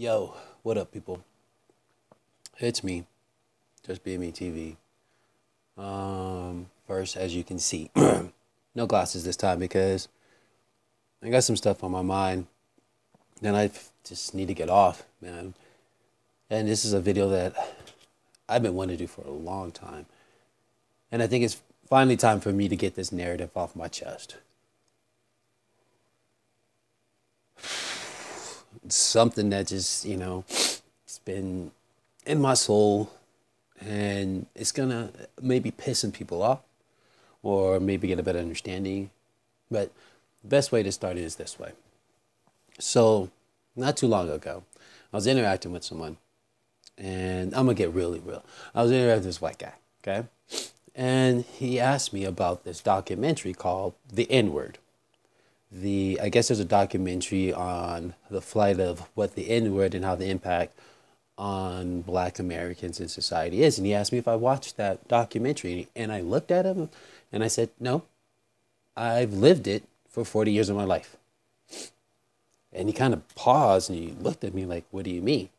Yo, what up, people? It's me, Justbeingmetv-TV. First, as you can see, no glasses this time because I got some stuff on my mind that I just need to get off, man. And this is a video that I've been wanting to do for a long time. And I think it's finally time for me to get this narrative off my chest. It's something that just, it's been in my soul, and it's gonna maybe piss some people off or maybe get a better understanding. But the best way to start it is this way. So not too long ago, I was interacting with someone, and I'm gonna get really real. I was interacting with this white guy, okay? And he asked me about this documentary called The N-Word. I guess there's a documentary on the flight of what the N-word and how the impact on Black Americans in society is. And he asked me if I watched that documentary. And I looked at him and I said, no, I've lived it for 40 years of my life. And he kind of paused and he looked at me like, what do you mean?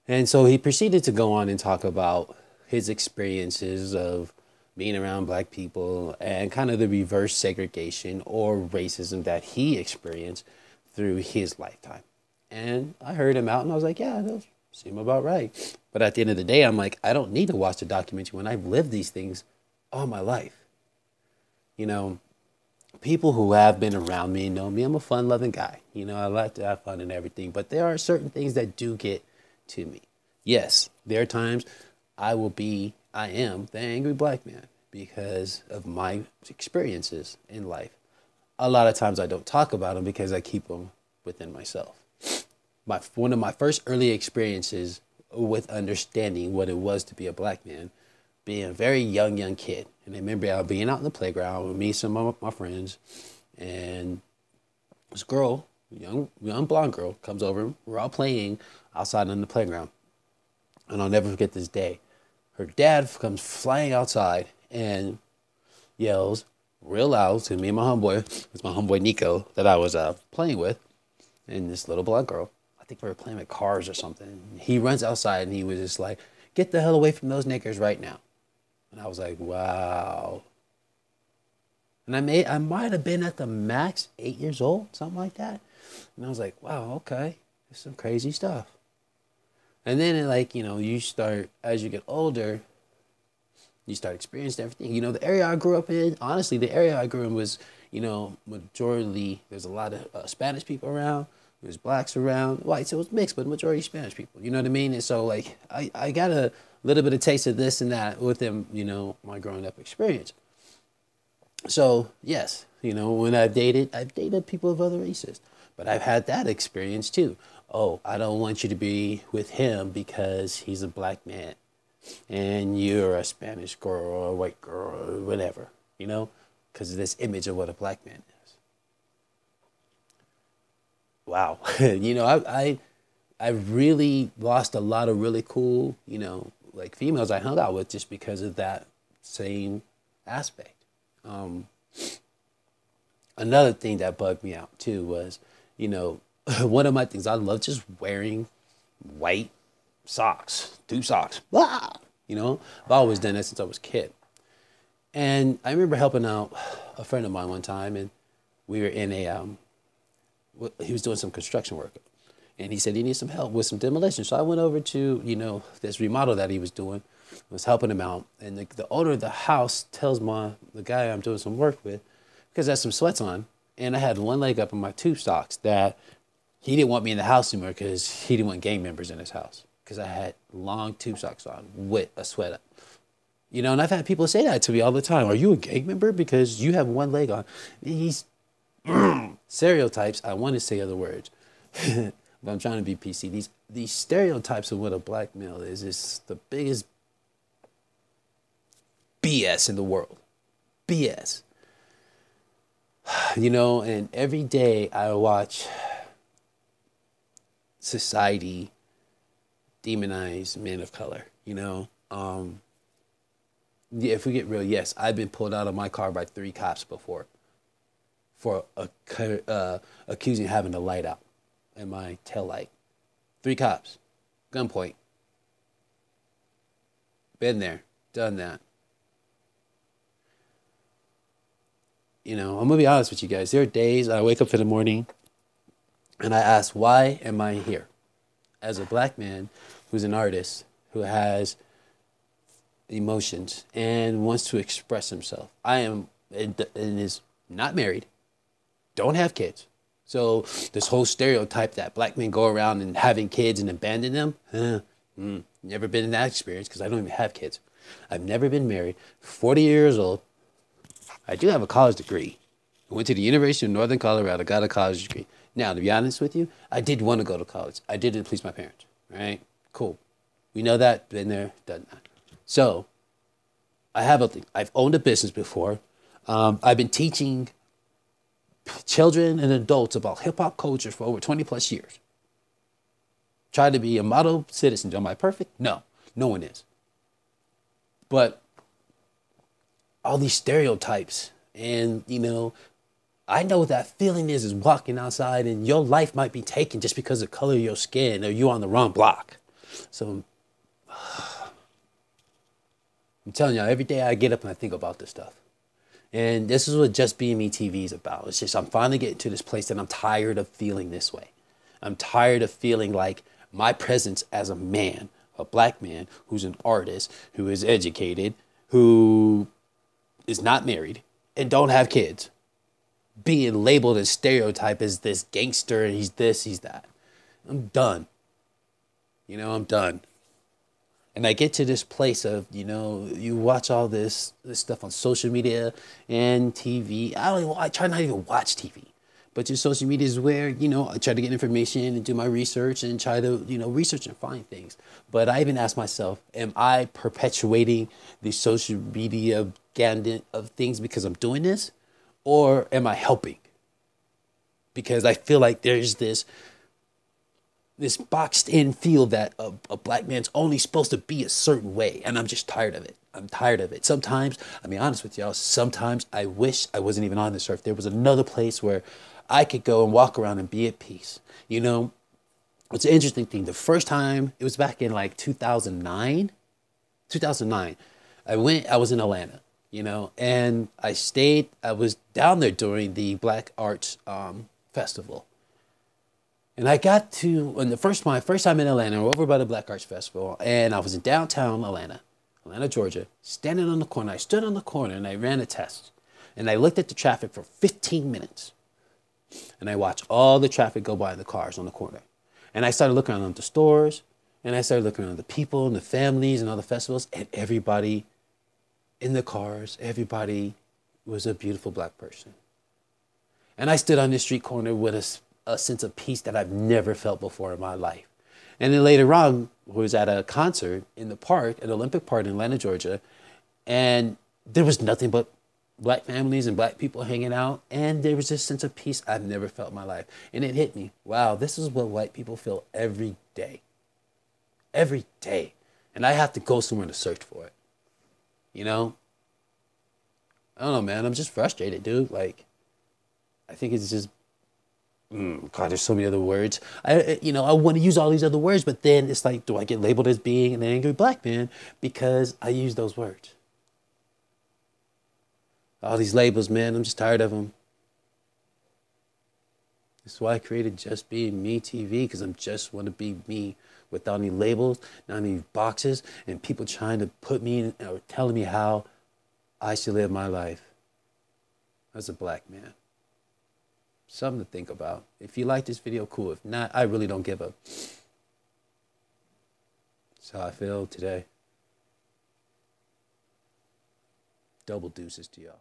And so he proceeded to go on and talk about his experiences of being around Black people and kind of the reverse segregation or racism that he experienced through his lifetime. And I heard him out and I was like, yeah, those seem about right. But at the end of the day, I'm like, I don't need to watch the documentary when I've lived these things all my life. You know, people who have been around me know me. I'm a fun-loving guy. You know, I like to have fun and everything. But there are certain things that do get to me. Yes, there are times I am the angry Black man because of my experiences in life. A lot of times I don't talk about them because I keep them within myself. One of my first early experiences with understanding what it was to be a Black man, being a very young kid. And I remember being out in the playground with me and some of my friends, and this girl, young blonde girl, comes over. We're all playing outside on the playground. And I'll never forget this day. Her dad comes flying outside and yells real loud to me and my homeboy. It's my homeboy Nico that I was playing with, and this little blonde girl. I think we were playing with cars or something. He runs outside and he was just like, "Get the hell away from those niggers right now." And I was like, wow. And I might have been at the max 8 years old, something like that. And I was like, wow, okay, there's some crazy stuff. And then, you start, as you get older, you start experiencing everything. You know, the area I grew up in, honestly, the area I grew in was, majority, there's a lot of Spanish people around. There's Blacks around, white, so it was mixed, but majority Spanish people. You know what I mean? And so, I got a little bit of taste of this and that within, my growing up experience. So, yes, when I've dated people of other races. But I've had that experience, too. Oh, I don't want you to be with him because he's a Black man and you're a Spanish girl or a white girl or whatever, because of this image of what a Black man is. Wow. I really lost a lot of really cool, females I hung out with just because of that same aspect. Another thing that bugged me out, too, was, one of my things, I love just wearing white socks, two socks. Blah! I've always done that since I was a kid. And I remember helping out a friend of mine one time, and we were in he was doing some construction work. And he said he needs some help with some demolition. So I went over to, this remodel that he was doing, was helping him out. And the owner of the house tells the guy I'm doing some work with, because I had some sweats on, and I had one leg up in my tube socks, that he didn't want me in the house anymore because he didn't want gang members in his house, because I had long tube socks on with a sweat up. And I've had people say that to me all the time. Are you a gang member because you have one leg on? These stereotypes, I want to say other words, but I'm trying to be PC. These stereotypes of what a Black male is the biggest BS in the world. BS. And every day I watch society demonize men of color, if we get real, yes, I've been pulled out of my car by 3 cops before for accusing having the light out in my tail light. 3 cops, gunpoint. Been there, done that. You know, I'm gonna be honest with you guys. There are days I wake up in the morning and I ask, why am I here? As a black man who's an artist, who has emotions and wants to express himself. I am and is not married, don't have kids. So this whole stereotype that black men go around and having kids and abandon them, never been in that experience because I don't even have kids. I've never been married, 40 years old. I do have a college degree. I went to the University of Northern Colorado, got a college degree. Now, to be honest with you, I did want to go to college. I did it to please my parents, right? Cool. We know that, been there, done that. So, I've owned a business before. I've been teaching children and adults about hip hop culture for over 20 plus years. Try to be a model citizen. Am I perfect? No, no one is. But all these stereotypes and, you know, I know what that feeling is walking outside and your life might be taken just because of the color of your skin or you're on the wrong block. So I'm telling y'all, every day I get up and I think about this stuff. And this is what Just Being Me TV is about. It's just I'm finally getting to this place that I'm tired of feeling this way. I'm tired of feeling like my presence as a man, a black man who's an artist, who is educated, who is not married and don't have kids, being labeled and stereotyped as this gangster and he's this, he's that. I'm done. You know, I'm done. And I get to this place of, you know, you watch all this stuff on social media and TV. I try not to even watch TV. But your social media is where, you know, I try to get information and do my research and try to, you know, research and find things. But I even ask myself, am I perpetuating the social media gambit of things because I'm doing this? Or am I helping? Because I feel like there's this boxed in feel that a black man's only supposed to be a certain way. And I'm just tired of it. I'm tired of it. Sometimes, I'll be honest with y'all, sometimes I wish I wasn't even on this earth. There was another place where I could go and walk around and be at peace. You know, it's an interesting thing. The first time, it was back in like 2009. I was in Atlanta, you know, and I was down there during the Black Arts Festival. And I got to, my first time in Atlanta, over by the Black Arts Festival, and I was in downtown Atlanta, Georgia, standing on the corner. I stood on the corner and I ran a test. And I looked at the traffic for 15 minutes. And I watched all the traffic go by in the cars on the corner. And I started looking around at the stores, and I started looking around at the people and the families and all the festivals, and everybody in the cars, everybody was a beautiful black person. And I stood on this street corner with a sense of peace that I've never felt before in my life. And then later on, I was at a concert in the park, an Olympic Park in Atlanta, Georgia, and there was nothing but black families and black people hanging out, and there was this sense of peace I've never felt in my life. And it hit me, wow, this is what white people feel every day. Every day. And I have to go somewhere to search for it. You know? I don't know, man. I'm just frustrated, dude. Like, I think it's just, God, there's so many other words. I want to use all these other words, but then it's like, do I get labeled as being an angry black man because I use those words? All these labels, man, I'm just tired of them. That's why I created Just Being Me TV, because I just want to be me without any labels, not any boxes, and people trying to put me in or telling me how I should live my life as a black man. Something to think about. If you like this video, cool. If not, I really don't give up. That's how I feel today. Double deuces to y'all.